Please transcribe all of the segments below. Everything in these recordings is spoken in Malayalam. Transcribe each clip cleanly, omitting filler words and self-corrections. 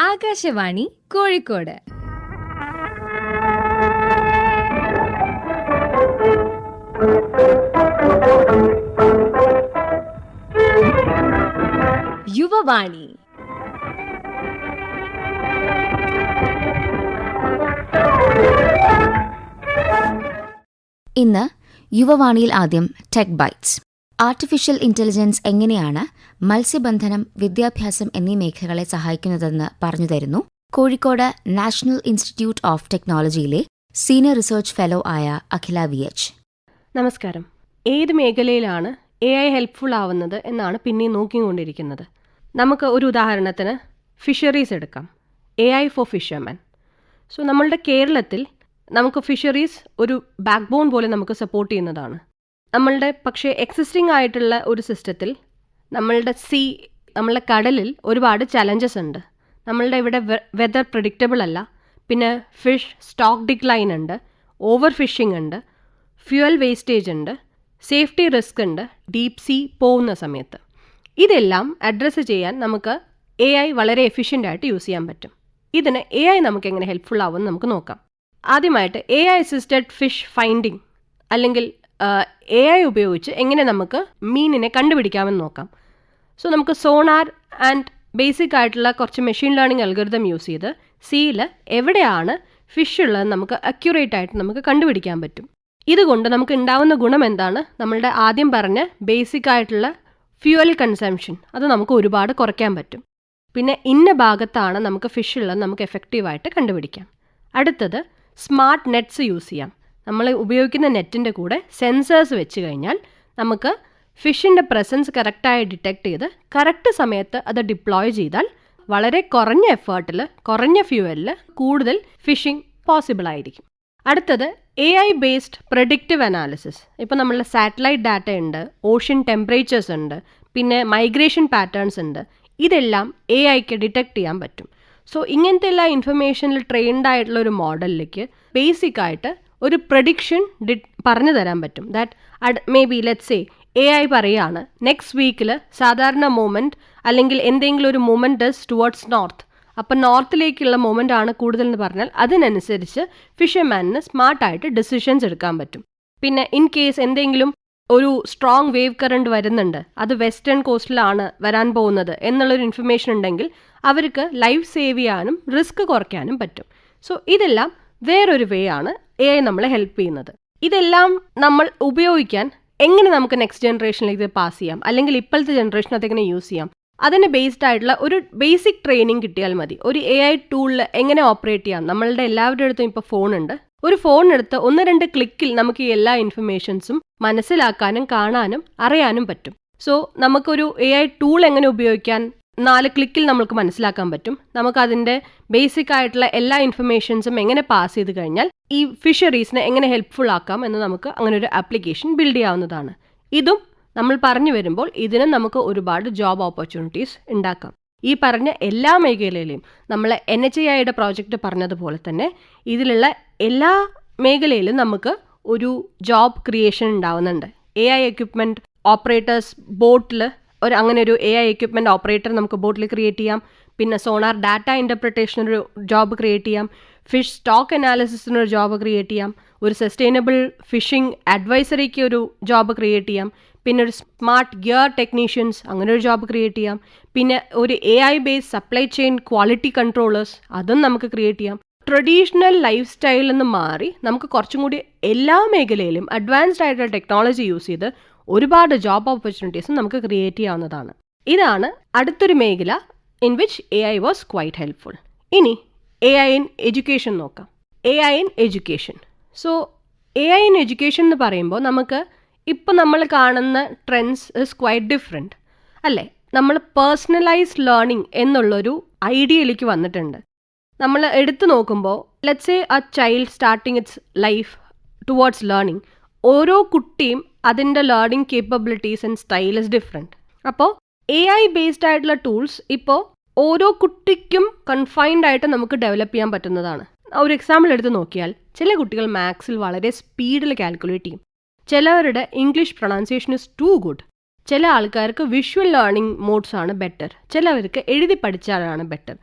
ആകാശവാണി കോഴിക്കോട്. യുവവാണി. ഇന്ന് യുവവാണിയിൽ ആദ്യം ടെക് ബൈറ്റ്സ്. ആർട്ടിഫിഷ്യൽ ഇന്റലിജൻസ് എങ്ങനെയാണ് മത്സ്യബന്ധനം, വിദ്യാഭ്യാസം എന്നീ മേഖലകളെ സഹായിക്കുന്നതെന്ന് പറഞ്ഞുതരുന്നു കോഴിക്കോട് നാഷണൽ ഇൻസ്റ്റിറ്റ്യൂട്ട് ഓഫ് ടെക്നോളജിയിലെ സീനിയർ റിസർച്ച് ഫെലോ ആയ അഖില VH. നമസ്കാരം. ഏത് മേഖലയിലാണ് AI ഹെൽപ്ഫുൾ ആവുന്നത് എന്നാണ് പിന്നെയും നോക്കിക്കൊണ്ടിരിക്കുന്നത്. നമുക്ക് ഒരു ഉദാഹരണത്തിന് ഫിഷറീസ് എടുക്കാം. AI four fisherman. സോ നമ്മളുടെ കേരളത്തിൽ നമുക്ക് ഫിഷറീസ് ഒരു ബാക്ക് ബോൺ പോലെ നമുക്ക് സപ്പോർട്ട് ചെയ്യുന്നതാണ്. നമ്മളുടെ പക്ഷേ എക്സിസ്റ്റിംഗ് ആയിട്ടുള്ള ഒരു സിസ്റ്റത്തിൽ നമ്മളുടെ കടലിൽ ഒരുപാട് ചലഞ്ചസ് ഉണ്ട്. നമ്മളുടെ ഇവിടെ വെതർ പ്രെഡിക്റ്റബിൾ അല്ല. പിന്നെ ഫിഷ് സ്റ്റോക്ക് ഡിക്ലൈൻ ഉണ്ട്, ഓവർ ഫിഷിംഗ് ഉണ്ട്, ഫ്യൂവൽ വേസ്റ്റേജ് ഉണ്ട്, സേഫ്റ്റി റിസ്ക് ഉണ്ട് ഡീപ് സീ പോകുന്ന സമയത്ത്. ഇതെല്ലാം അഡ്രസ്സ് ചെയ്യാൻ നമുക്ക് AI വളരെ എഫിഷ്യൻ്റ് ആയിട്ട് യൂസ് ചെയ്യാൻ പറ്റും. ഇതിന് AI നമുക്ക് എങ്ങനെ ഹെൽപ്ഫുൾ ആവുമെന്ന് നമുക്ക് നോക്കാം. ആദ്യമായിട്ട് AI അസിസ്റ്റഡ് ഫിഷ് ഫൈൻഡിങ് അല്ലെങ്കിൽ AI ഉപയോഗിച്ച് എങ്ങനെ നമുക്ക് മീനിനെ കണ്ടുപിടിക്കാമെന്ന് നോക്കാം. സോ നമുക്ക് സോണാർ ആൻഡ് ബേസിക് ആയിട്ടുള്ള കുറച്ച് മെഷീൻ ലേണിംഗ് അൽഗോരിതം യൂസ് ചെയ്ത് സീയിൽ എവിടെയാണ് ഫിഷ് ഉള്ളതെന്ന് നമുക്ക് അക്യുറേറ്റ് ആയിട്ട് നമുക്ക് കണ്ടുപിടിക്കാൻ പറ്റും. ഇതുകൊണ്ട് നമുക്ക് ഉണ്ടാവുന്ന ഗുണം എന്താണ്? നമ്മളുടെ ആദ്യം പറഞ്ഞ ബേസിക് ആയിട്ടുള്ള ഫ്യൂവൽ കൺസംഷൻ അത് നമുക്ക് ഒരുപാട് കുറയ്ക്കാൻ പറ്റും. പിന്നെ ഇന്ന ഭാഗത്താണ് നമുക്ക് ഫിഷ് ഉള്ളത് നമുക്ക് എഫക്റ്റീവായിട്ട് കണ്ടുപിടിക്കാം. അടുത്തത് സ്മാർട്ട് നെറ്റ്സ് യൂസ് ചെയ്യാം. നമ്മൾ ഉപയോഗിക്കുന്ന നെറ്റിൻ്റെ കൂടെ സെൻസേഴ്സ് വെച്ച് കഴിഞ്ഞാൽ നമുക്ക് ഫിഷിൻ്റെ പ്രസൻസ് കറക്റ്റായി ഡിറ്റക്ട് ചെയ്ത് കറക്റ്റ് സമയത്ത് അത് ഡിപ്ലോയ് ചെയ്താൽ വളരെ കുറഞ്ഞ എഫേർട്ടിൽ കുറഞ്ഞ ഫ്യൂവലിൽ കൂടുതൽ ഫിഷിംഗ് പോസിബിൾ ആയിരിക്കും. അടുത്തത് AI ബേസ്ഡ് പ്രഡിക്റ്റീവ് അനാലിസിസ്. ഇപ്പോൾ നമ്മളുടെ സാറ്റലൈറ്റ് ഡാറ്റ ഉണ്ട്, ഓഷ്യൻ ടെമ്പറേച്ചേഴ്സ് ഉണ്ട്, പിന്നെ മൈഗ്രേഷൻ പാറ്റേൺസ് ഉണ്ട്. ഇതെല്ലാം AIക്ക് ഡിറ്റക്ട് ചെയ്യാൻ പറ്റും. സോ ഇങ്ങനത്തെ എല്ലാ ഇൻഫർമേഷനിൽ ട്രെയിൻഡ് ആയിട്ടുള്ള ഒരു മോഡലിലേക്ക് ബേസിക് ആയിട്ട് ഒരു പ്രഡിക്ഷൻ പറഞ്ഞു തരാൻ പറ്റും. That may be let's say AI പറയുകയാണ് നെക്സ്റ്റ് വീക്കിൽ സാധാരണ മൂവ്മെൻറ്റ് അല്ലെങ്കിൽ എന്തെങ്കിലും ഒരു മൂവ്മെൻറ്റ് ടുവേർഡ്സ് നോർത്ത്, അപ്പം നോർത്തിലേക്കുള്ള മൂവ്മെൻ്റ് ആണ് കൂടുതലെന്ന് പറഞ്ഞാൽ അതിനനുസരിച്ച് ഫിഷർമാനിന് സ്മാർട്ടായിട്ട് ഡിസിഷൻസ് എടുക്കാൻ പറ്റും. പിന്നെ ഇൻ കേസ് എന്തെങ്കിലും ഒരു സ്ട്രോങ് വേവ് കറണ്ട് വരുന്നുണ്ട്, അത് വെസ്റ്റേൺ കോസ്റ്റിലാണ് വരാൻ പോകുന്നത് എന്നുള്ളൊരു ഇൻഫർമേഷൻ ഉണ്ടെങ്കിൽ അവർക്ക് ലൈഫ് സേവ് ചെയ്യാനും റിസ്ക് കുറയ്ക്കാനും പറ്റും. സോ ഇതെല്ലാം വേറൊരു വേ ആണ് AI നമ്മളെ ഹെൽപ്പ് ചെയ്യുന്നത്. ഇതെല്ലാം നമ്മൾ ഉപയോഗിക്കാൻ എങ്ങനെ നമുക്ക് നെക്സ്റ്റ് ജനറേഷനിലേക്ക് പാസ് ചെയ്യാം, അല്ലെങ്കിൽ ഇപ്പോഴത്തെ ജനറേഷൻ അതെങ്ങനെ യൂസ് ചെയ്യാം, അതിന് ബേസ്ഡ് ആയിട്ടുള്ള ഒരു ബേസിക് ട്രെയിനിങ് കിട്ടിയാൽ മതി. ഒരു AI ടൂളിൽ എങ്ങനെ ഓപ്പറേറ്റ് ചെയ്യാം. നമ്മളുടെ എല്ലാവരുടെ അടുത്തും ഇപ്പോൾ ഫോണുണ്ട്. ഒരു ഫോൺ എടുത്ത് 1-2 ക്ലിക്കിൽ നമുക്ക് ഈ എല്ലാ ഇൻഫർമേഷൻസും മനസ്സിലാക്കാനും കാണാനും അറിയാനും പറ്റും. സോ നമുക്കൊരു AI ടൂൾ എങ്ങനെ ഉപയോഗിക്കാൻ 4 ക്ലിക്കിൽ നമുക്ക് മനസ്സിലാക്കാൻ പറ്റും. നമുക്കതിൻ്റെ ബേസിക് ആയിട്ടുള്ള എല്ലാ ഇൻഫർമേഷൻസും എങ്ങനെ പാസ് ചെയ്ത് കഴിഞ്ഞാൽ ഈ ഫിഷറീസിനെ എങ്ങനെ ഹെൽപ്ഫുൾ ആക്കാം എന്ന് നമുക്ക് അങ്ങനെ ഒരു ആപ്ലിക്കേഷൻ ബിൽഡ് ചെയ്യാവുന്നതാണ്. ഇതും നമ്മൾ പറഞ്ഞു വരുമ്പോൾ ഇതിന് നമുക്ക് ഒരുപാട് ജോബ് ഓപ്പർച്യൂണിറ്റീസ് ഉണ്ടാക്കാം. ഈ പറഞ്ഞ എല്ലാ മേഖലയിലെയും നമ്മൾ NHAIയുടെ പ്രോജക്റ്റ് പറഞ്ഞതുപോലെ തന്നെ ഇതിലുള്ള എല്ലാ മേഖലയിലും നമുക്ക് ഒരു ജോബ് ക്രിയേഷൻ ഉണ്ടാവുന്നുണ്ട്. AI എക്യുപ്മെൻറ്റ് ഓപ്പറേറ്റേഴ്സ് ബോട്ടിൽ അങ്ങനെ ഒരു AI എക്യുപ്മെൻറ്റ് ഓപ്പറേറ്റർ നമുക്ക് ബോട്ടിൽ ക്രിയേറ്റ് ചെയ്യാം. പിന്നെ സോണാർ ഡാറ്റ ഇൻ്റർപ്രിട്ടേഷനൊരു ജോബ് ക്രിയേറ്റ് ചെയ്യാം. ഫിഷ് സ്റ്റോക്ക് അനാലിസിസിനൊരു ജോബ് ക്രിയേറ്റ് ചെയ്യാം. ഒരു സസ്റ്റൈനബിൾ ഫിഷിംഗ് അഡ്വൈസറിക്ക് ഒരു ജോബ് ക്രിയേറ്റ് ചെയ്യാം. പിന്നെ ഒരു സ്മാർട്ട് ഗിയർ ടെക്നീഷ്യൻസ് അങ്ങനെ ഒരു ജോബ് ക്രിയേറ്റ് ചെയ്യാം. പിന്നെ ഒരു AI based supply chain quality controllers അതും നമുക്ക് ക്രിയേറ്റ് ചെയ്യാം. ട്രഡീഷണൽ ലൈഫ് സ്റ്റൈലിൽ നിന്ന് മാറി നമുക്ക് കുറച്ചും കൂടി എല്ലാ മേഖലയിലും അഡ്വാൻസ്ഡ് ആയിട്ടുള്ള ടെക്നോളജി യൂസ് ചെയ്ത് ഒരുപാട് ജോബ് ഓപ്പർച്യൂണിറ്റീസും നമുക്ക് ക്രിയേറ്റ് ചെയ്യാവുന്നതാണ്. ഇതാണ് അടുത്തൊരു മേഖല in which AI was quite helpful. ഇനി AI ഇൻ എഡ്യൂക്കേഷൻ നോക്കാം. AI in education. So AI in education എന്ന് പറയുമ്പോൾ നമുക്ക് ഇപ്പം നമ്മൾ കാണുന്ന ട്രെൻഡ്സ് ഇസ് ക്വൈറ്റ് ഡിഫറെൻറ്റ് അല്ലേ? നമ്മൾ പേഴ്സണലൈസ്ഡ് ലേണിംഗ് എന്നുള്ളൊരു ഐഡിയയിലേക്ക് വന്നിട്ടുണ്ട്. നമ്മൾ എടുത്തു നോക്കുമ്പോൾ let's say A child starting it's life towards learning. ഓരോ കുട്ടിയും അതിൻ്റെ learning capabilities and style is different. അപ്പോൾ AI ബേസ്ഡ് ആയിട്ടുള്ള ടൂൾസ് ഇപ്പോൾ ഓരോ കുട്ടിക്കും കൺഫൈൻഡ് ആയിട്ട് നമുക്ക് ഡെവലപ്പ് ചെയ്യാൻ പറ്റുന്നതാണ്. ഒരു എക്സാമ്പിൾ എടുത്ത് നോക്കിയാൽ ചില കുട്ടികൾ മാത്സിൽ വളരെ സ്പീഡിൽ കാൽക്കുലേറ്റ് ചെയ്യും. ചിലവരുടെ English pronunciation is too good. ചില ആൾക്കാർക്ക് വിഷ്വൽ ലേണിംഗ് മോഡ്സ് ആണ് ബെറ്റർ. ചിലവർക്ക് എഴുതി പഠിച്ചാലാണ് ബെറ്റർ.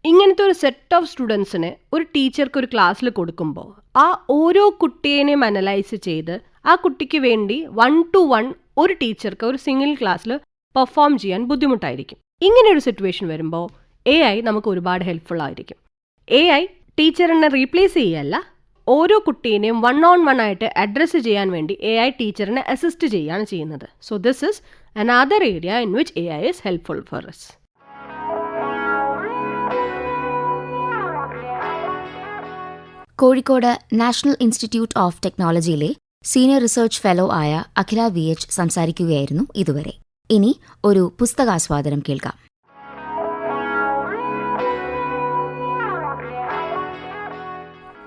ഇങ്ങനത്തെ ഒരു സെറ്റ് ഓഫ് സ്റ്റുഡൻസിനെ ഒരു ടീച്ചർക്ക് ഒരു ക്ലാസ്സിൽ കൊടുക്കുമ്പോൾ ആ ഓരോ കുട്ടിയെയും അനലൈസ് ചെയ്ത് ആ കുട്ടിക്ക് വേണ്ടി 1-to-1 ഒരു ടീച്ചർക്ക് ഒരു സിംഗിൾ ക്ലാസ്സിൽ പെർഫോം ചെയ്യാൻ ബുദ്ധിമുട്ടായിരിക്കും. ഇങ്ങനെയൊരു സിറ്റുവേഷൻ വരുമ്പോൾ AI നമുക്ക് ഒരുപാട് ഹെൽപ്ഫുൾ ആയിരിക്കും. AI ടീച്ചറിനെ റീപ്ലേസ് ചെയ്യല്ല, ഓരോ കുട്ടീനെയും 1-on-1 ആയിട്ട് അഡ്രസ്സ് ചെയ്യാൻ വേണ്ടി AI ടീച്ചറിനെ അസിസ്റ്റ് ചെയ്യുകയാണ് ചെയ്യുന്നത്. So this is another area in which AI is helpful for us. Kozhikode national institute of ടെക്നോളജിയിലെ സീനിയർ റിസർച്ച് ഫെലോ ആയ അഖില VH സംസാരിക്കുകയായിരുന്നു ഇതുവരെ. ഇനി ഒരു പുസ്തകാസ്വാദനം കേൾക്കാം.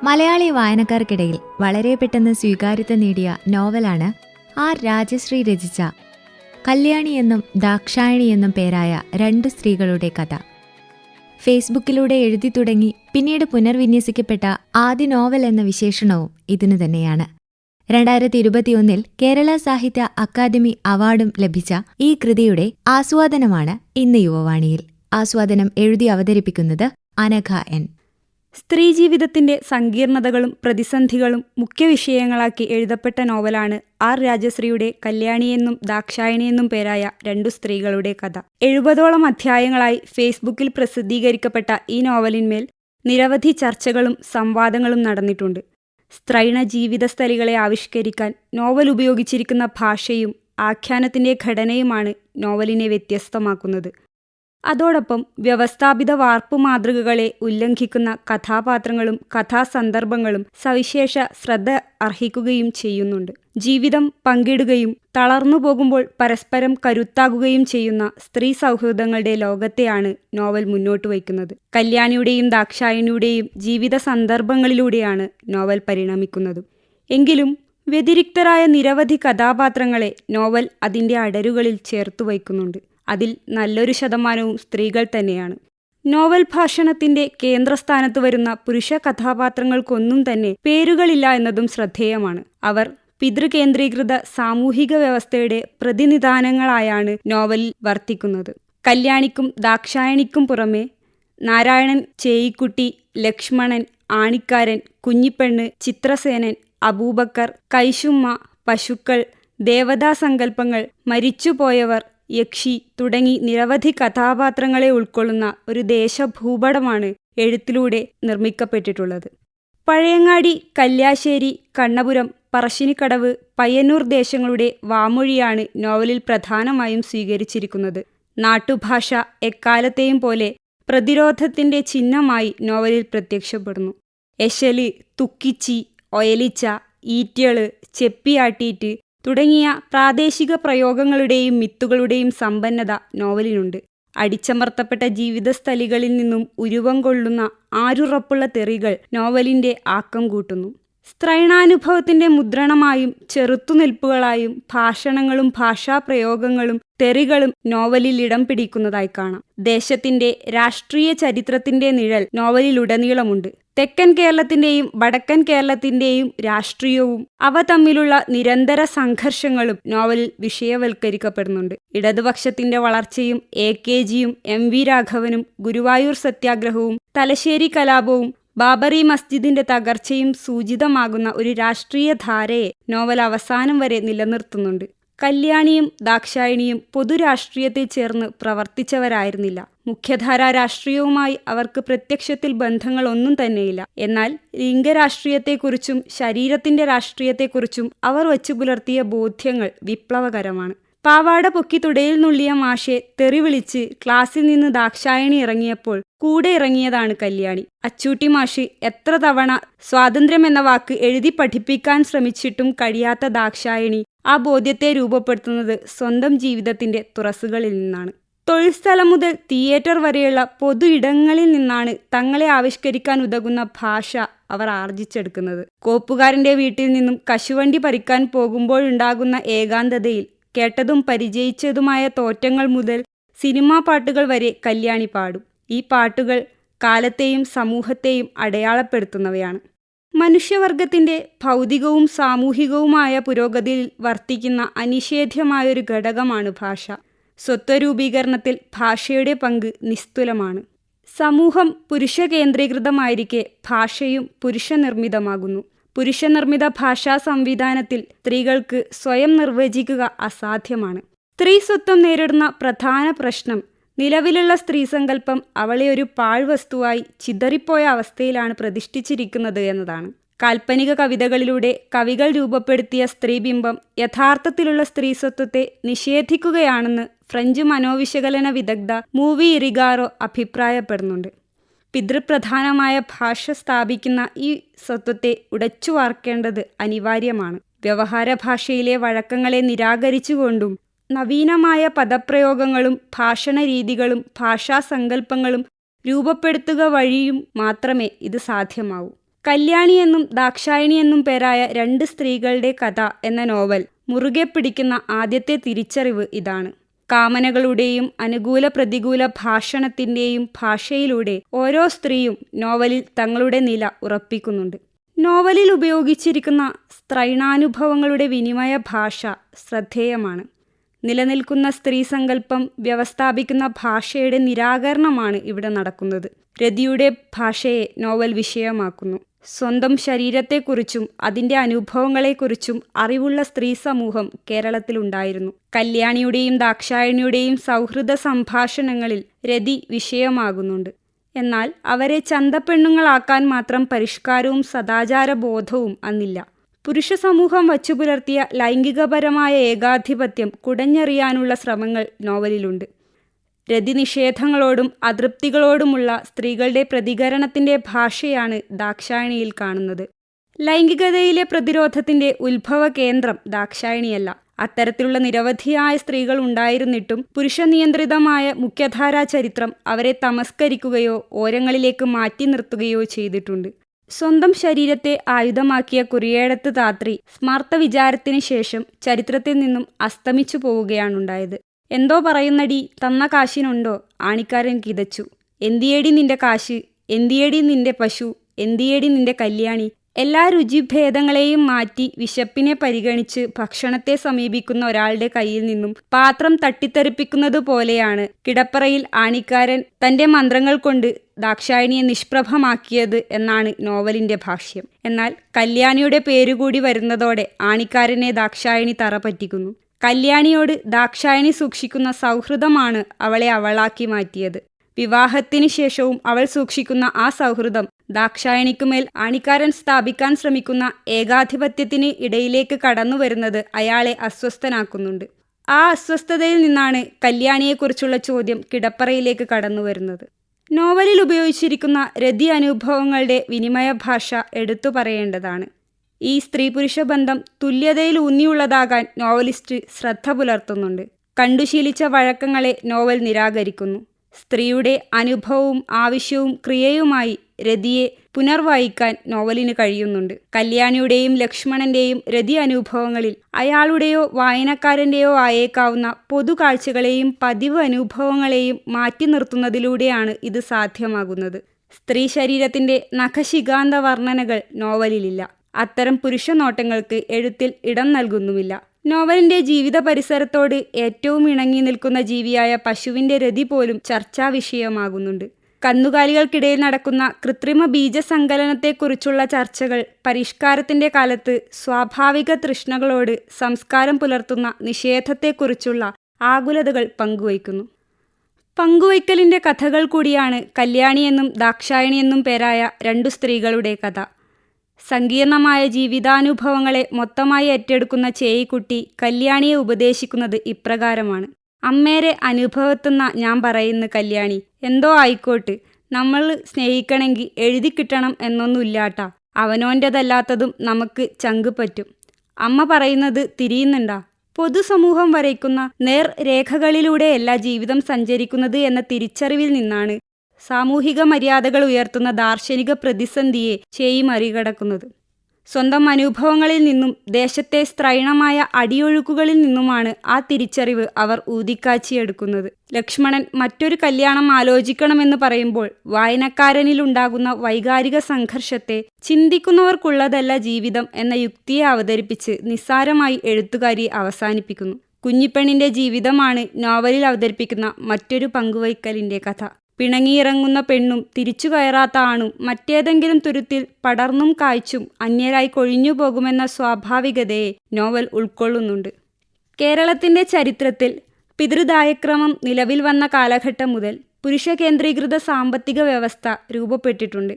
മലയാളി വായനക്കാർക്കിടയിൽ വളരെ പെട്ടെന്ന് സ്വീകാര്യത നേടിയ നോവലാണ് R. രാജശ്രീ രചിച്ച കല്യാണി എന്നും ദാക്ഷായണി എന്നും പേരായ 2 സ്ത്രീകളുടെ കഥ. ഫേസ്ബുക്കിലൂടെ എഴുതി തുടങ്ങി പിന്നീട് പുനർവിന്യസിക്കപ്പെട്ട ആദ്യ നോവൽ എന്ന വിശേഷണവും ഇതിനു തന്നെയാണ്. 2021 കേരള സാഹിത്യ അക്കാദമി അവാർഡും ലഭിച്ച ഈ കൃതിയുടെ ആസ്വാദനമാണ് ഇന്ന് യുവവാണിയിൽ. ആസ്വാദനം എഴുതി അവതരിപ്പിക്കുന്നത് അനഘ N. സ്ത്രീജീവിതത്തിന്റെ സങ്കീർണതകളും പ്രതിസന്ധികളും മുഖ്യ വിഷയങ്ങളാക്കി എഴുതപ്പെട്ട നോവലാണ് R. രാജശ്രീയുടെ കല്യാണിയെന്നും ദാക്ഷായണിയെന്നും പേരായ 2 സ്ത്രീകളുടെ കഥ. 70ഓളം അധ്യായങ്ങളായി ഫേസ്ബുക്കിൽ പ്രസിദ്ധീകരിക്കപ്പെട്ട ഈ നോവലിന്മേൽ നിരവധി ചർച്ചകളും സംവാദങ്ങളും നടന്നിട്ടുണ്ട്. സ്ത്രൈണ ജീവിതസ്ഥലികളെ ആവിഷ്കരിക്കാൻ നോവൽ ഉപയോഗിച്ചിരിക്കുന്ന ഭാഷയും ആഖ്യാനത്തിന്റെ ഘടനയുമാണ് നോവലിനെ വ്യത്യസ്തമാക്കുന്നത്. അതോടൊപ്പം വ്യവസ്ഥാപിത വാർപ്പു മാതൃകകളെ ഉല്ലംഘിക്കുന്ന കഥാപാത്രങ്ങളും കഥാസന്ദർഭങ്ങളും സവിശേഷ ശ്രദ്ധ അർഹിക്കുകയും ചെയ്യുന്നുണ്ട്. ജീവിതം പങ്കിടുകയും തളർന്നു പോകുമ്പോൾ പരസ്പരം കരുത്താകുകയും ചെയ്യുന്ന സ്ത്രീ സൗഹൃദങ്ങളുടെ ലോകത്തെയാണ് നോവൽ മുന്നോട്ട് വയ്ക്കുന്നത്. കല്യാണിയുടെയും ദാക്ഷായണിയുടെയും ജീവിത സന്ദർഭങ്ങളിലൂടെയാണ് നോവൽ പരിണമിക്കുന്നത്. എങ്കിലും വ്യതിരിക്തരായ നിരവധി കഥാപാത്രങ്ങളെ നോവൽ അതിൻ്റെ അടരുകളിൽ ചേർത്തു വയ്ക്കുന്നുണ്ട്. അതിൽ നല്ലൊരു ശതമാനവും സ്ത്രീകൾ തന്നെയാണ്. നോവൽ ഭാഷണത്തിന്റെ കേന്ദ്രസ്ഥാനത്ത് വരുന്ന പുരുഷ കഥാപാത്രങ്ങൾക്കൊന്നും തന്നെ പേരുകളില്ല എന്നതും ശ്രദ്ധേയമാണ്. അവർ പിതൃകേന്ദ്രീകൃത സാമൂഹിക വ്യവസ്ഥയുടെ പ്രതിനിധാനങ്ങളായാണ് നോവലിൽ വർത്തിക്കുന്നത്. കല്യാണിക്കും ദാക്ഷായണിക്കും പുറമെ നാരായണൻ, ചേയിക്കുട്ടി, ലക്ഷ്മണൻ, ആണിക്കാരൻ, കുഞ്ഞിപ്പെണ്ണ്, ചിത്രസേനൻ, അബൂബക്കർ, കൈശുമ്മ, പശുക്കൾ, ദേവതാസങ്കല്പങ്ങൾ, മരിച്ചുപോയവർ, യക്ഷി തുടങ്ങി നിരവധി കഥാപാത്രങ്ങളെ ഉൾക്കൊള്ളുന്ന ഒരു ദേശഭൂപടമാണ് എഴുത്തിലൂടെ നിർമ്മിക്കപ്പെട്ടിട്ടുള്ളത്. പഴയങ്ങാടി, കല്യാശ്ശേരി, കണ്ണപുരം, പറശ്ശിനിക്കടവ്, പയ്യന്നൂർ ദേശങ്ങളുടെ വാമൊഴിയാണ് നോവലിൽ പ്രധാനമായും സ്വീകരിച്ചിരിക്കുന്നത്. നാട്ടുഭാഷ എക്കാലത്തെയും പോലെ പ്രതിരോധത്തിന്റെ ചിഹ്നമായി നോവലിൽ പ്രത്യക്ഷപ്പെടുന്നു. എശല്, തുക്കിച്ചി, ഒയലിച്ച, ഈറ്റള്, ചെപ്പിയാട്ടീറ്റ് തുടങ്ങിയ പ്രാദേശിക പ്രയോഗങ്ങളുടെയും മിത്തുകളുടെയും സമ്പന്നത നോവലിനുണ്ട്. അടിച്ചമർത്തപ്പെട്ട ജീവിതസ്ഥലികളിൽ നിന്നും ഉരുവം കൊള്ളുന്ന ആരുറപ്പുള്ള തെറികൾ നോവലിന്റെ ആക്കം കൂട്ടുന്നു. സ്ത്രൈണാനുഭവത്തിന്റെ മുദ്രണമായും ചെറുത്തുനിൽപ്പുകളായും ഭാഷണങ്ങളും ഭാഷാപ്രയോഗങ്ങളും തെറികളും നോവലിൽ ഇടം പിടിക്കുന്നതായി കാണാം. ദേശത്തിന്റെ രാഷ്ട്രീയ ചരിത്രത്തിന്റെ നിഴൽ നോവലിലുടനീളമുണ്ട്. തെക്കൻ കേരളത്തിന്റെയും വടക്കൻ കേരളത്തിന്റെയും രാഷ്ട്രീയവും അവ തമ്മിലുള്ള നിരന്തര സംഘർഷങ്ങളും നോവലിൽ വിഷയവൽക്കരിക്കപ്പെടുന്നുണ്ട്. ഇടതുപക്ഷത്തിന്റെ വളർച്ചയും AKGയും MV രാഘവനും ഗുരുവായൂർ സത്യാഗ്രഹവും തലശ്ശേരി കലാപവും ബാബറി മസ്ജിദിന്റെ തകർച്ചയും സൂചിതമാകുന്ന ഒരു രാഷ്ട്രീയ ധാരയെ നോവൽ അവസാനം വരെ നിലനിർത്തുന്നുണ്ട്. കല്യാണിയും ദാക്ഷായണിയും പൊതുരാഷ്ട്രീയത്തിൽ ചേർന്ന് പ്രവർത്തിച്ചവരായിരുന്നില്ല. മുഖ്യധാരാ രാഷ്ട്രീയവുമായി അവർക്ക് പ്രത്യക്ഷത്തിൽ ബന്ധങ്ങളൊന്നും തന്നെയില്ല. എന്നാൽ ലിംഗരാഷ്ട്രീയത്തെക്കുറിച്ചും ശരീരത്തിന്റെ രാഷ്ട്രീയത്തെക്കുറിച്ചും അവർ വച്ചു പുലർത്തിയ ബോധ്യങ്ങൾ വിപ്ലവകരമാണ്. പാവാട പൊക്കി തുടയിൽ നുള്ളിയ മാഷെ തെറി വിളിച്ച് ക്ലാസ്സിൽ നിന്ന് ദാക്ഷായണി ഇറങ്ങിയപ്പോൾ കൂടെ ഇറങ്ങിയതാണ് കല്യാണി. അച്ചൂട്ടി മാഷ് എത്ര തവണ സ്വാതന്ത്ര്യം എന്ന വാക്ക് എഴുതി പഠിപ്പിക്കാൻ ശ്രമിച്ചിട്ടും കഴിയാത്ത ദാക്ഷായണി ആ ബോധ്യത്തെ രൂപപ്പെടുത്തുന്നത് സ്വന്തം ജീവിതത്തിന്റെ തുറസ്സുകളിൽ നിന്നാണ്. തൊഴിൽ സ്ഥലം മുതൽ തിയേറ്റർ വരെയുള്ള പൊതു ഇടങ്ങളിൽ നിന്നാണ് തങ്ങളെ ആവിഷ്കരിക്കാൻ ഉതകുന്ന ഭാഷ അവർ ആർജിച്ചെടുക്കുന്നത്. കോപ്പുകാരന്റെ വീട്ടിൽ നിന്നും കശുവണ്ടി പറിക്കാൻ പോകുമ്പോഴുണ്ടാകുന്ന ഏകാന്തതയിൽ കേട്ടതും പരിചയിച്ചതുമായ തോറ്റങ്ങൾ മുതൽ സിനിമാ പാട്ടുകൾ വരെ കല്യാണി പാടും. ഈ പാട്ടുകൾ കാലത്തെയും സമൂഹത്തെയും അടയാളപ്പെടുത്തുന്നവയാണ്. മനുഷ്യവർഗത്തിന്റെ ഭൗതികവും സാമൂഹികവുമായ പുരോഗതിയിൽ വർത്തിക്കുന്ന അനിഷേധ്യമായൊരു ഘടകമാണ് ഭാഷ. സ്വത്വരൂപീകരണത്തിൽ ഭാഷയുടെ പങ്ക് നിസ്തുലമാണ്. സമൂഹം പുരുഷ കേന്ദ്രീകൃതമായിരിക്കെ ഭാഷയും പുരുഷനിർമ്മിതമാകുന്നു. പുരുഷനിർമ്മിത ഭാഷാ സംവിധാനത്തിൽ സ്ത്രീകൾക്ക് സ്വയം നിർവചിക്കുക അസാധ്യമാണ്. സ്ത്രീസ്വത്വം നേരിടുന്ന പ്രധാന പ്രശ്നം നിലവിലുള്ള സ്ത്രീസങ്കല്പം അവളെ ഒരു പാഴ്വസ്തുവായി ചിതറിപ്പോയ അവസ്ഥയിലാണ് പ്രതിഷ്ഠിച്ചിരിക്കുന്നത് എന്നതാണ്. കാൽപ്പനിക കവിതകളിലൂടെ കവികൾ രൂപപ്പെടുത്തിയ സ്ത്രീബിംബം യഥാർത്ഥത്തിലുള്ള സ്ത്രീസ്വത്വത്തെ നിഷേധിക്കുകയാണെന്ന് ഫ്രഞ്ച് മനോവിശകലന വിദഗ്ധ മൂവി ഇറിഗാറോ അഭിപ്രായപ്പെടുന്നുണ്ട്. പിതൃപ്രധാനമായ ഭാഷ സ്ഥാപിക്കുന്ന ഈ സ്വത്വത്തെ ഉടച്ചു വാർക്കേണ്ടത് അനിവാര്യമാണ്. വ്യവഹാര ഭാഷയിലെ വഴക്കങ്ങളെ നിരാകരിച്ചുകൊണ്ടും നവീനമായ പദപ്രയോഗങ്ങളും ഭാഷണരീതികളും ഭാഷാസങ്കല്പങ്ങളും രൂപപ്പെടുത്തുക വഴിയും മാത്രമേ ഇത് സാധ്യമാവൂ. കല്യാണി എന്നും ദാക്ഷായണി എന്നും പേരായ 2 സ്ത്രീകളുടെ കഥ എന്ന നോവൽ മുറുകെ പിടിക്കുന്ന ആദ്യത്തെ തിരിച്ചറിവ് ഇതാണ്. കാമനകളുടെയും അനുകൂല പ്രതികൂല ഭാഷണത്തിൻ്റെയും ഭാഷയിലൂടെ ഓരോ സ്ത്രീയും നോവലിൽ തങ്ങളുടെ നില ഉറപ്പിക്കുന്നുണ്ട്. നോവലിൽ ഉപയോഗിച്ചിരിക്കുന്ന സ്ത്രൈണാനുഭവങ്ങളുടെ വിനിമയ ഭാഷ ശ്രദ്ധേയമാണ്. നിലനിൽക്കുന്ന സ്ത്രീസങ്കല്പം വ്യവസ്ഥാപിക്കുന്ന ഭാഷയുടെ നിരാകരണമാണ് ഇവിടെ നടക്കുന്നത്. രതിയുടെ ഭാഷയെ നോവൽ വിഷയമാക്കുന്നു. സ്വന്തം ശരീരത്തെക്കുറിച്ചും അതിൻ്റെ അനുഭവങ്ങളെക്കുറിച്ചും അറിവുള്ള സ്ത്രീ സമൂഹം കേരളത്തിലുണ്ടായിരുന്നു. കല്യാണിയുടെയും ദാക്ഷായണിയുടെയും സൗഹൃദ സംഭാഷണങ്ങളിൽ രതി വിഷയമാകുന്നുണ്ട്. എന്നാൽ അവരെ ചന്തപ്പെണ്ണുങ്ങളാക്കാൻ മാത്രം പരിഷ്കാരവും സദാചാരബോധവും അന്നില്ല. പുരുഷ സമൂഹം വച്ചുപുലർത്തിയ ലൈംഗികപരമായ ഏകാധിപത്യം കുടഞ്ഞെറിയാനുള്ള ശ്രമങ്ങൾ നോവലിലുണ്ട്. രതിനിഷേധങ്ങളോടും അതൃപ്തികളോടുമുള്ള സ്ത്രീകളുടെ പ്രതികരണത്തിൻ്റെ ഭാഷയാണ് ദാക്ഷായണിയിൽ കാണുന്നത്. ലൈംഗികതയിലെ പ്രതിരോധത്തിൻ്റെ ഉത്ഭവ കേന്ദ്രം ദാക്ഷായണിയല്ല. അത്തരത്തിലുള്ള നിരവധിയായ സ്ത്രീകൾ ഉണ്ടായിരുന്നിട്ടും പുരുഷനിയന്ത്രിതമായ മുഖ്യധാരാ ചരിത്രം അവരെ തമസ്കരിക്കുകയോ ഓരങ്ങളിലേക്ക് മാറ്റി നിർത്തുകയോ ചെയ്തിട്ടുണ്ട്. സ്വന്തം ശരീരത്തെ ആയുധമാക്കിയ കുറിയേടത്ത് ധാത്രി സ്മാർത്ത വിചാരത്തിന് ശേഷം ചരിത്രത്തിൽ നിന്നും അസ്തമിച്ചു പോവുകയാണുണ്ടായത്. എന്തോ പറയുന്നടി, തന്ന കാശിനുണ്ടോ? ആണിക്കാരൻ കിതച്ചു. എന്തിയേടി നിന്റെ കാശ്, എന്തിയേടി നിന്റെ പശു, എന്തിയേടി നിന്റെ കല്യാണി. എല്ലാ രുചിഭേദങ്ങളെയും മാറ്റി വിശപ്പിനെ പരിഗണിച്ച് ഭക്ഷണത്തെ സമീപിക്കുന്ന ഒരാളുടെ കയ്യിൽ നിന്നും പാത്രം തട്ടിത്തെറിപ്പിക്കുന്നത് പോലെയാണ് കിടപ്പറയിൽ ആണിക്കാരൻ തൻ്റെ മന്ത്രങ്ങൾ കൊണ്ട് ദാക്ഷായണിയെ നിഷ്പ്രഭമാക്കിയത് എന്നാണ് നോവലിൻ്റെ ഭാഷ്യം. എന്നാൽ കല്യാണിയുടെ പേരുകൂടി വരുന്നതോടെ ആണിക്കാരനെ ദാക്ഷായണി തറ പറ്റിക്കുന്നു. കല്യാണിയോട് ദാക്ഷായണി സൂക്ഷിക്കുന്ന സൗഹൃദമാണ് അവളെ അവളാക്കി മാറ്റിയത്. വിവാഹത്തിന് ശേഷവും അവൾ സൂക്ഷിക്കുന്ന ആ സൗഹൃദം ദാക്ഷായണിക്കുമേൽ ആണിക്കാരൻ സ്ഥാപിക്കാൻ ശ്രമിക്കുന്ന ഏകാധിപത്യത്തിന് ഇടയിലേക്ക് കടന്നു വരുന്നത് അയാളെ അസ്വസ്ഥനാക്കുന്നുണ്ട്. ആ അസ്വസ്ഥതയിൽ നിന്നാണ് കല്യാണിയെക്കുറിച്ചുള്ള ചോദ്യം കിടപ്പറയിലേക്ക് കടന്നു വരുന്നത്. നോവലിൽ ഉപയോഗിച്ചിരിക്കുന്ന രതി അനുഭവങ്ങളുടെ വിനിമയ ഭാഷ എടുത്തു പറയേണ്ടതാണ്. ഈ സ്ത്രീ പുരുഷ ബന്ധം തുല്യതയിൽ ഊന്നിയുള്ളതാകാൻ നോവലിസ്റ്റ് ശ്രദ്ധ പുലർത്തുന്നുണ്ട്. കണ്ടുശീലിച്ച വഴക്കങ്ങളെ നോവൽ നിരാകരിക്കുന്നു. സ്ത്രീയുടെ അനുഭവവും ആവശ്യവും ക്രിയയുമായി രതിയെ പുനർവായിക്കാൻ നോവലിന് കഴിയുന്നുണ്ട്. കല്യാണിയുടെയും ലക്ഷ്മണന്റെയും രതി അനുഭവങ്ങളിൽ അയാളുടെയോ വായനക്കാരൻ്റെയോ ആയേക്കാവുന്ന പൊതുകാഴ്ചകളെയും പതിവ് അനുഭവങ്ങളെയും മാറ്റി നിർത്തുന്നതിലൂടെയാണ് ഇത് സാധ്യമാകുന്നത്. സ്ത്രീ ശരീരത്തിൻ്റെ നഖശിഖാന്ത വർണ്ണനകൾ നോവലിലില്ല. അത്തരം പുരുഷ നോട്ടങ്ങൾക്ക് എഴുത്തിൽ ഇടം നൽകുന്നുമില്ല. നോവലിൻ്റെ ജീവിത പരിസരത്തോട് ഏറ്റവും ഇണങ്ങി നിൽക്കുന്ന ജീവിയായ പശുവിൻ്റെ രതി പോലും ചർച്ചാ വിഷയമാകുന്നുണ്ട്. കന്നുകാലികൾക്കിടയിൽ നടക്കുന്ന കൃത്രിമ ബീജസങ്കലനത്തെക്കുറിച്ചുള്ള ചർച്ചകൾ പരിഷ്കാരത്തിൻ്റെ കാലത്ത് സ്വാഭാവിക തൃഷ്ണകളോട് സംസ്കാരം പുലർത്തുന്ന നിഷേധത്തെക്കുറിച്ചുള്ള ആകുലതകൾ പങ്കുവയ്ക്കുന്നു. പങ്കുവയ്ക്കലിൻ്റെ കഥകൾ കൂടിയാണ് കല്യാണിയെന്നും ദാക്ഷായണിയെന്നും പേരായ 2 സ്ത്രീകളുടെ കഥ. സങ്കീർണമായ ജീവിതാനുഭവങ്ങളെ മൊത്തമായി ഏറ്റെടുക്കുന്ന ചേയിക്കുട്ടി കല്യാണിയെ ഉപദേശിക്കുന്നത് ഇപ്രകാരമാണ്. അമ്മേരെ അനുഭവത്തുന്ന ഞാൻ പറയുന്ന കല്യാണി, എന്തോ ആയിക്കോട്ട്, നമ്മൾ സ്നേഹിക്കണമെങ്കിൽ എഴുതി കിട്ടണം എന്നൊന്നുമില്ലാട്ടാ. അവനോൻ്റെതല്ലാത്തതും നമുക്ക് ചങ്ക് പറ്റും. അമ്മ പറയുന്നത് തിരിയുന്നുണ്ടാ? പൊതുസമൂഹം വരയ്ക്കുന്ന നേർരേഖകളിലൂടെയല്ല ജീവിതം സഞ്ചരിക്കുന്നത് എന്ന തിരിച്ചറിവിൽ നിന്നാണ് സാമൂഹിക മര്യാദകൾ ഉയർത്തുന്ന ദാർശനിക പ്രതിസന്ധിയെ ചേയി മറികടക്കുന്നത്. സ്വന്തം അനുഭവങ്ങളിൽ നിന്നും ദേശത്തെ സ്ത്രൈണമായ അടിയൊഴുക്കുകളിൽ നിന്നുമാണ് ആ തിരിച്ചറിവ് അവർ ഊതിക്കാച്ചിയെടുക്കുന്നത്. ലക്ഷ്മണൻ മറ്റൊരു കല്യാണം ആലോചിക്കണമെന്ന് പറയുമ്പോൾ വായനക്കാരനിലുണ്ടാകുന്ന വൈകാരിക സംഘർഷത്തെ ചിന്തിക്കുന്നവർക്കുള്ളതല്ല ജീവിതം എന്ന യുക്തിയെ അവതരിപ്പിച്ച് നിസ്സാരമായി എഴുത്തുകാരി അവസാനിപ്പിക്കുന്നു. കുഞ്ഞിപ്പെണ്ണിൻ്റെ ജീവിതമാണ് നോവലിൽ അവതരിപ്പിക്കുന്ന മറ്റൊരു പങ്കുവയ്ക്കലിൻ്റെ കഥ. പിണങ്ങിയിറങ്ങുന്ന പെണ്ണും തിരിച്ചു കയറാത്ത ആണും മറ്റേതെങ്കിലും തുരുത്തിൽ പടർന്നും കായ്ച്ചും അന്യരായി കൊഴിഞ്ഞു പോകുമെന്ന സ്വാഭാവികതയെ നോവൽ ഉൾക്കൊള്ളുന്നുണ്ട്. കേരളത്തിൻ്റെ ചരിത്രത്തിൽ പിതൃദായക്രമം നിലവിൽ വന്ന കാലഘട്ടം മുതൽ പുരുഷ കേന്ദ്രീകൃത സാമ്പത്തിക വ്യവസ്ഥ രൂപപ്പെട്ടിട്ടുണ്ട്.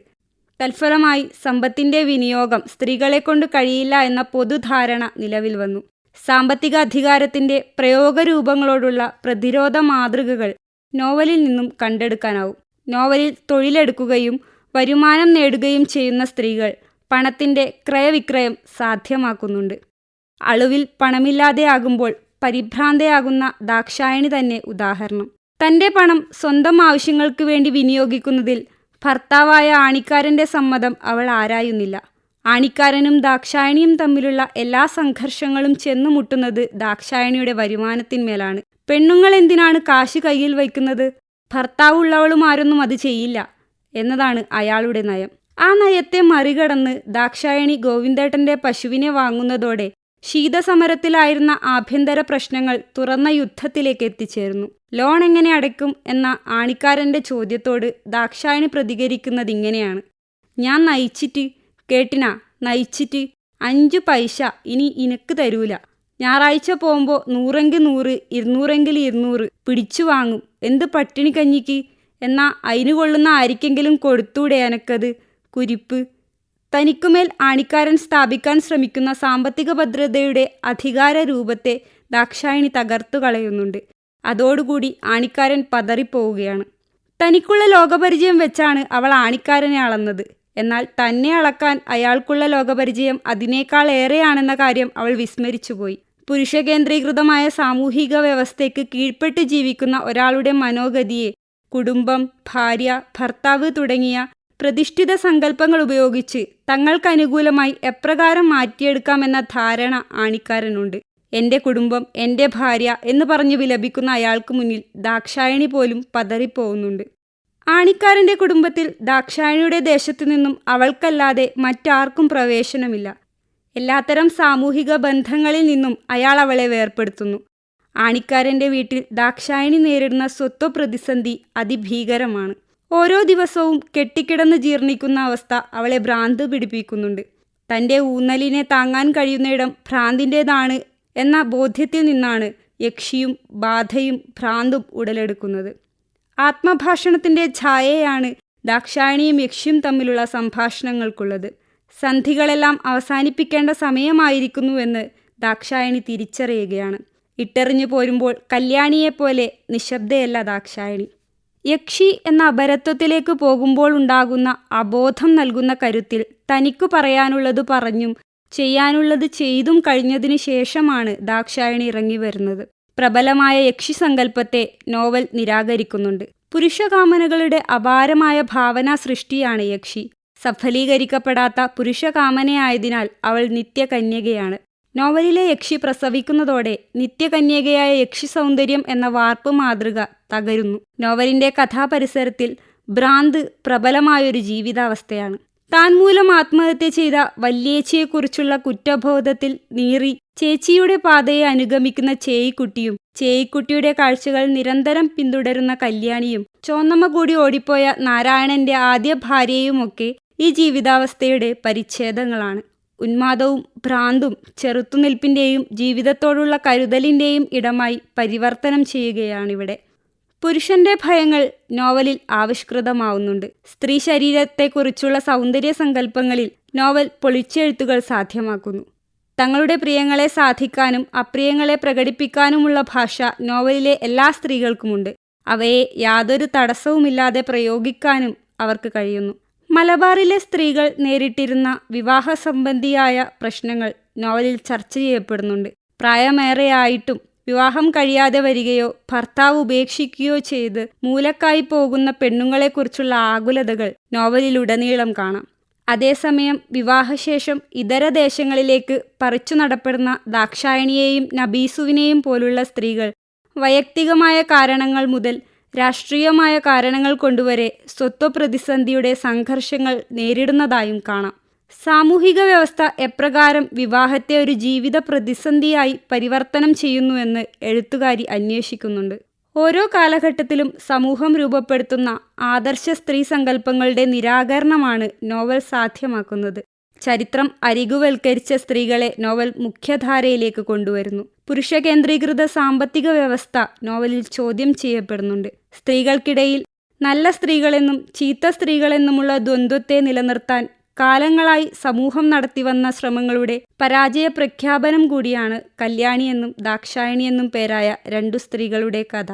തൽഫലമായി സമ്പത്തിൻ്റെ വിനിയോഗം സ്ത്രീകളെക്കൊണ്ട് കഴിയില്ല എന്ന പൊതുധാരണ നിലവിൽ വന്നു. സാമ്പത്തിക അധികാരത്തിൻ്റെ പ്രയോഗരൂപങ്ങളോടുള്ള പ്രതിരോധ മാതൃകകൾ നോവലിൽ നിന്നും കണ്ടെടുക്കാനാവും. നോവലിൽ തൊഴിലെടുക്കുകയും വരുമാനം നേടുകയും ചെയ്യുന്ന സ്ത്രീകൾ പണത്തിൻ്റെ ക്രയവിക്രയം സാധ്യമാക്കുന്നുണ്ട്. അളവിൽ പണമില്ലാതെയാകുമ്പോൾ പരിഭ്രാന്തയാകുന്ന ദാക്ഷായണി തന്നെ ഉദാഹരണം. തൻ്റെ പണം സ്വന്തം ആവശ്യങ്ങൾക്ക് വേണ്ടി വിനിയോഗിക്കുന്നതിൽ ഭർത്താവായ ആണിക്കാരൻ്റെ സമ്മതം അവൾ ആരായുന്നില്ല. ആണിക്കാരനും ദാക്ഷായണിയും തമ്മിലുള്ള എല്ലാ സംഘർഷങ്ങളും ചെന്നുമുട്ടുന്നത് ദാക്ഷായണിയുടെ വരുമാനത്തിന്മേലാണ്. പെണ്ണുങ്ങൾ എന്തിനാണ് കാശ് കയ്യിൽ വയ്ക്കുന്നത്? ഭർത്താവുള്ളവളുമാരൊന്നും അത് ചെയ്യില്ല എന്നതാണ് അയാളുടെ നയം. ആ നയത്തെ മറികടന്ന് ദാക്ഷായണി ഗോവിന്ദേട്ടൻ്റെ പശുവിനെ വാങ്ങുന്നതോടെ ശീതസമരത്തിലായിരുന്ന ആഭ്യന്തര പ്രശ്നങ്ങൾ തുറന്ന യുദ്ധത്തിലേക്ക് എത്തിച്ചേർന്നു. ലോൺ എങ്ങനെ അടയ്ക്കും എന്ന ആണിക്കാരൻ്റെ ചോദ്യത്തോട് ദാക്ഷായണി പ്രതികരിക്കുന്നതിങ്ങനെയാണ്: ഞാൻ നയിച്ചിട്ട് കേട്ടിനാ, നയിച്ചിട്ട് 5 പൈസ ഇനി ഇനക്ക് തരൂല. ഞായറാഴ്ച പോകുമ്പോൾ 100 100, 200 200 പിടിച്ചു വാങ്ങും. എന്ത് പട്ടിണി കഞ്ഞിക്ക്? എന്നാ അതിന് കൊള്ളുന്ന ആരിക്കെങ്കിലും കൊടുത്തൂടെ എനക്കത്? കുരിപ്പ്. തനിക്കുമേൽ ആണിക്കാരൻ സ്ഥാപിക്കാൻ ശ്രമിക്കുന്ന സാമ്പത്തിക ഭദ്രതയുടെ അധികാര രൂപത്തെ ദാക്ഷായണി തകർത്തു കളയുന്നുണ്ട്. അതോടുകൂടി ആണിക്കാരൻ പതറിപ്പോവുകയാണ്. തനിക്കുള്ള ലോകപരിചയം വെച്ചാണ് അവൾ ആണിക്കാരനെ അളന്നത്. എന്നാൽ തന്നെ അളക്കാൻ അയാൾക്കുള്ള ലോകപരിചയം അതിനേക്കാൾ ഏറെയാണെന്ന കാര്യം അവൾ വിസ്മരിച്ചുപോയി. പുരുഷ കേന്ദ്രീകൃതമായ സാമൂഹിക വ്യവസ്ഥയ്ക്ക് കീഴ്പ്പെട്ട് ജീവിക്കുന്ന ഒരാളുടെ മനോഗതിയെ കുടുംബം, ഭാര്യ, ഭർത്താവ് തുടങ്ങിയ പ്രതിഷ്ഠിത സങ്കല്പങ്ങൾ ഉപയോഗിച്ച് തങ്ങൾക്കനുകൂലമായി എപ്രകാരം മാറ്റിയെടുക്കാമെന്ന ധാരണ ആണിക്കാരനുണ്ട്. എൻ്റെ കുടുംബം, എൻ്റെ ഭാര്യ എന്ന് പറഞ്ഞു വിലപിക്കുന്ന അയാൾക്ക് മുന്നിൽ ദാക്ഷായണി പോലും പതറിപ്പോകുന്നുണ്ട്. ആണിക്കാരൻ്റെ കുടുംബത്തിൽ ദാക്ഷായണിയുടെ ദേശത്തു നിന്നും അവൾക്കല്ലാതെ മറ്റാർക്കും പ്രവേശനമില്ല. എല്ലാത്തരം സാമൂഹിക ബന്ധങ്ങളിൽ നിന്നും അയാൾ അവളെ വേർപ്പെടുത്തുന്നു. ആണിക്കാരൻ്റെ വീട്ടിൽ ദാക്ഷായണി നേരിടുന്ന സ്വത്വ പ്രതിസന്ധി അതിഭീകരമാണ്. ഓരോ ദിവസവും കെട്ടിക്കിടന്ന് ജീർണിക്കുന്ന അവസ്ഥ അവളെ ഭ്രാന്ത് പിടിപ്പിക്കുന്നുണ്ട്. തൻ്റെ ഊന്നലിനെ താങ്ങാൻ കഴിയുന്നിടം ഭ്രാന്തിൻ്റേതാണ് എന്ന ബോധ്യത്തിൽ നിന്നാണ് യക്ഷിയും ബാധയും ഭ്രാന്തും ഉടലെടുക്കുന്നത്. ആത്മഭാഷണത്തിൻ്റെ ഛായയാണ് ദാക്ഷായണിയും യക്ഷിയും തമ്മിലുള്ള സംഭാഷണങ്ങൾക്കുള്ളത്. സന്ധികളെല്ലാം അവസാനിപ്പിക്കേണ്ട സമയമായിരിക്കുന്നുവെന്ന് ദാക്ഷായണി തിരിച്ചറിയുകയാണ്. ഇട്ടെറിഞ്ഞു പോരുമ്പോൾ കല്യാണിയെപ്പോലെ നിശബ്ദയല്ല ദാക്ഷായണി. യക്ഷി എന്ന അപരത്വത്തിലേക്ക് പോകുമ്പോൾ ഉണ്ടാകുന്ന അബോധം നൽകുന്ന കരുത്തിൽ തനിക്കു പറയാനുള്ളത് പറഞ്ഞും ചെയ്യാനുള്ളത് ചെയ്തും കഴിഞ്ഞതിനു ശേഷമാണ് ദാക്ഷായണി ഇറങ്ങി വരുന്നത്. പ്രബലമായ യക്ഷി സങ്കല്പത്തെ നോവൽ നിരാകരിക്കുന്നുണ്ട്. പുരുഷകാമനകളുടെ അപാരമായ ഭാവനാ സൃഷ്ടിയാണ് യക്ഷി. സഫലീകരിക്കപ്പെടാത്ത പുരുഷകാമനയായതിനാൽ അവൾ നിത്യകന്യകയാണ്. നോവലിലെ യക്ഷി പ്രസവിക്കുന്നതോടെ നിത്യകന്യകയായ യക്ഷി സൗന്ദര്യം എന്ന വാർപ്പ് മാതൃക തകരുന്നു. നോവലിൻ്റെ കഥാപരിസരത്തിൽ ഭ്രാന്ത് പ്രബലമായൊരു ജീവിതാവസ്ഥയാണ്. താൻ മൂലം ആത്മഹത്യ ചെയ്ത വല്യേച്ചിയെക്കുറിച്ചുള്ള കുറ്റബോധത്തിൽ നീറി ചേച്ചിയുടെ പാതയെ അനുഗമിക്കുന്ന ചേയിക്കുട്ടിയും ചേയിക്കുട്ടിയുടെ കാഴ്ചകൾ നിരന്തരം പിന്തുടരുന്ന കല്യാണിയും ചോന്നമ്മ കൂടി ഓടിപ്പോയ നാരായണന്റെ ആദ്യ ഭാര്യയുമൊക്കെ ഈ ജീവിതാവസ്ഥയുടെ പരിച്ഛേദങ്ങളാണ്. ഉന്മാദവും ഭ്രാന്തും ചെറുത്തുനിൽപ്പിൻ്റെയും ജീവിതത്തോടുള്ള കരുതലിൻ്റെയും ഇടമായി പരിവർത്തനം ചെയ്യുകയാണിവിടെ. പുരുഷന്റെ ഭയങ്ങൾ നോവലിൽ ആവിഷ്കൃതമാവുന്നുണ്ട്. സ്ത്രീ ശരീരത്തെക്കുറിച്ചുള്ള സൗന്ദര്യ സങ്കല്പങ്ങളിൽ നോവൽ പൊളിച്ചെഴുത്തുകൾ സാധ്യമാക്കുന്നു. തങ്ങളുടെ പ്രിയങ്ങളെ സാധിക്കാനും അപ്രിയങ്ങളെ പ്രകടിപ്പിക്കാനുമുള്ള ഭാഷ നോവലിലെ എല്ലാ സ്ത്രീകൾക്കുമുണ്ട്. അവയെ യാതൊരു തടസ്സവുമില്ലാതെ പ്രയോഗിക്കാനും അവർക്ക് കഴിയുന്നു. മലബാറിലെ സ്ത്രീകൾ നേരിട്ടിരുന്ന വിവാഹ സംബന്ധിയായ പ്രശ്നങ്ങൾ നോവലിൽ ചർച്ച ചെയ്യപ്പെടുന്നുണ്ട്. പ്രായമേറെയായിട്ടും വിവാഹം കഴിയാതെ വരികയോ ഭർത്താവ് ഉപേക്ഷിക്കുകയോ ചെയ്ത് മൂലക്കായി പോകുന്ന പെണ്ണുങ്ങളെക്കുറിച്ചുള്ള ആകുലതകൾ നോവലിലുടനീളം കാണാം. അതേസമയം വിവാഹശേഷം ഇതര ദേശങ്ങളിലേക്ക് പറിച്ചു നടപ്പെടുന്ന ദാക്ഷായണിയെയും നബീസുവിനെയും പോലുള്ള സ്ത്രീകൾ വൈയക്തികമായ കാരണങ്ങൾ മുതൽ രാഷ്ട്രീയമായ കാരണങ്ങൾ കൊണ്ടുവരെ സ്വത്വപ്രതിസന്ധിയുടെ സംഘർഷങ്ങൾ നേരിടുന്നതായും കാണാം. സാമൂഹിക വ്യവസ്ഥ എപ്രകാരം വിവാഹത്തെ ഒരു ജീവിത പ്രതിസന്ധിയായി പരിവർത്തനം ചെയ്യുന്നുവെന്ന് എഴുത്തുകാരി അന്വേഷിക്കുന്നുണ്ട്. ഓരോ കാലഘട്ടത്തിലും സമൂഹം രൂപപ്പെടുത്തുന്ന ആദർശ സ്ത്രീ സങ്കല്പങ്ങളുടെ നിരാകരണമാണ് നോവൽ സാധ്യമാക്കുന്നത്. ചരിത്രം അരികുവൽക്കരിച്ച സ്ത്രീകളെ നോവൽ മുഖ്യധാരയിലേക്ക് കൊണ്ടുവരുന്നു. പുരുഷ കേന്ദ്രീകൃത സാമ്പത്തിക വ്യവസ്ഥ നോവലിൽ ചോദ്യം ചെയ്യപ്പെടുന്നുണ്ട്. സ്ത്രീകൾക്കിടയിൽ നല്ല സ്ത്രീകളെന്നും ചീത്ത സ്ത്രീകളെന്നുമുള്ള ദ്വന്ദ്വത്തെ നിലനിർത്താൻ കാലങ്ങളായി സമൂഹം നടത്തിവന്ന ശ്രമങ്ങളുടെ പരാജയ പ്രഖ്യാപനം കൂടിയാണ് കല്യാണിയെന്നും ദാക്ഷായണിയെന്നും പേരായ രണ്ടു സ്ത്രീകളുടെ കഥ.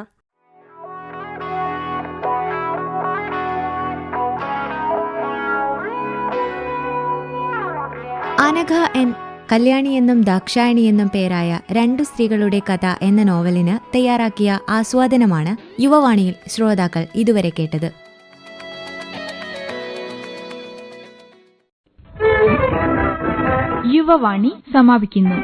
അനഘ എൻ കല്യാണി എന്നും ദാക്ഷായണി എന്നും പേരായ രണ്ടു സ്ത്രീകളുടെ കഥ എന്ന നോവലിന് തയ്യാറാക്കിയ ആസ്വാദനമാണ് യുവവാണിയിൽ ശ്രോതാക്കൾ ഇതുവരെ കേട്ടത്. യുവവാണി സമാപിക്കുന്നു.